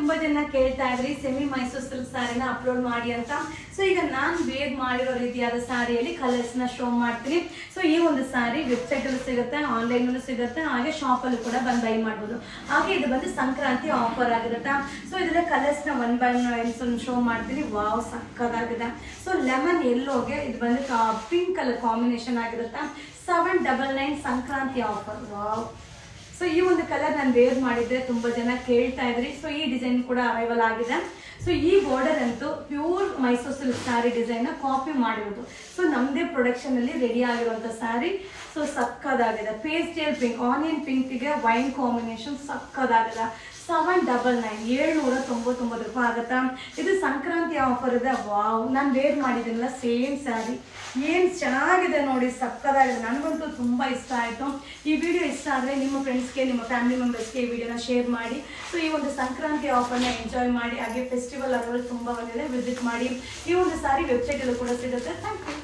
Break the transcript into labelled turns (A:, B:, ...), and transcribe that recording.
A: ತುಂಬಾ ಜನ ಕೇಳ್ತಾ ಇದ್ರಿ ಸೆಮಿ ಮೈಸೂರು ಸಿಲ್ಕ್ ಸ್ಯಾರಿನ ಅಪ್ಲೋಡ್ ಮಾಡಿ ಅಂತ. ಸೊ ಈಗ ನಾನು ವೇರ್ ಮಾಡಿರೋ ರೀತಿಯಾದ ಸ್ಯಾರಿಯಲ್ಲಿ ಕಲರ್ಸ್ನ ಶೋ ಮಾಡ್ತೀನಿ. ಸೊ ಈ ಒಂದು ಸ್ಯಾರಿ ವೆಬ್ಸೈಟಲ್ಲೂ ಸಿಗುತ್ತೆ, ಆನ್ಲೈನಲ್ಲೂ ಸಿಗುತ್ತೆ, ಹಾಗೆ ಶಾಪಲ್ಲೂ ಕೂಡ ಬಂದು ಬೈ ಮಾಡ್ಬೋದು. ಹಾಗೆ ಇದು ಬಂದು ಸಂಕ್ರಾಂತಿ ಆಫರ್ ಆಗಿರುತ್ತೆ. ಸೊ ಇದರ ಕಲರ್ಸ್ನ 1 by 1 ಶೋ ಮಾಡ್ತೀನಿ. ವಾವ್, ಸಕ್ಕದಾಗಿದೆ. ಸೊ ಲೆಮನ್ ಎಲ್ಲೋಗೆ ಇದು ಬಂದು ಪಿಂಕ್ ಕಲರ್ ಕಾಂಬಿನೇಷನ್ ಆಗಿರುತ್ತೆ. 799 ಸಂಕ್ರಾಂತಿ ಆಫರ್. ವಾವ್. ಸೊ ಈ ಒಂದು ಕಲರ್ ನಾನು ವೇರ್ ಮಾಡಿದ್ರೆ ತುಂಬಾ ಜನ ಕೇಳ್ತಾ ಇದ್ರಿ. ಸೊ ಈ ಡಿಸೈನ್ ಕೂಡ ಅರೈವಲ್ ಆಗಿದೆ. ಸೊ ಈ ಬಾರ್ಡರ್ ಅಂತೂ pure Mysuru silk sari design copy ಮಾಡಿರೋದು. ಸೊ ನಮ್ಮದೇ ಪ್ರೊಡಕ್ಷನ್ ಅಲ್ಲಿ ರೆಡಿ ಆಗಿರುವಂತ ಸ್ಯಾರಿ. ಸೊ ಸಕ್ಕದಾಗಿದೆ. ಪೇಸ್ಟಲ್ ಪಿಂಕ್, ಆನಿಯನ್ ಪಿಂಕ್ಗೆ ವೈನ್ ಕಾಂಬಿನೇಷನ್ ಸಕ್ಕದಾಗಿದೆ. 799 799 ರೂಪಾಯಿ ಆಗುತ್ತಾ. ಇದು ಸಂಕ್ರಾಂತಿ ಆಫರ್ ಇದೆ. ವಾವ್, ನಾನು ವೇರ್ ಮಾಡಿದ್ದೀನಲ್ಲ ಸೇಮ್ ಸ್ಯಾರಿ, ಏನು ಚೆನ್ನಾಗಿದೆ ನೋಡಿ, ಸಕ್ಕದಾಗಿದೆ. ನನಗಂತೂ ತುಂಬ ಇಷ್ಟ ಆಯಿತು. ಈ ವಿಡಿಯೋ ಇಷ್ಟ ಆದರೆ ನಿಮ್ಮ ಫ್ರೆಂಡ್ಸ್ಗೆ, ನಿಮ್ಮ ಫ್ಯಾಮಿಲಿ ಮೆಂಬರ್ಸ್ಗೆ ಈ ವಿಡಿಯೋನ ಶೇರ್ ಮಾಡಿ. ಸೊ ಈ ಒಂದು ಸಂಕ್ರಾಂತಿ ಆಫರ್ನ ಎಂಜಾಯ್ ಮಾಡಿ. ಹಾಗೆ ಫೆಸ್ಟಿವಲ್ ಅರವಲ್ ತುಂಬ ಬಂದಿದೆ, ವಿಸಿಟ್ ಮಾಡಿ. ಈ ಒಂದು ಸ್ಯಾರಿ ವೆಬ್ಸೈಟಲ್ಲೂ ಕೂಡ ಸಿಗುತ್ತೆ. Thank you.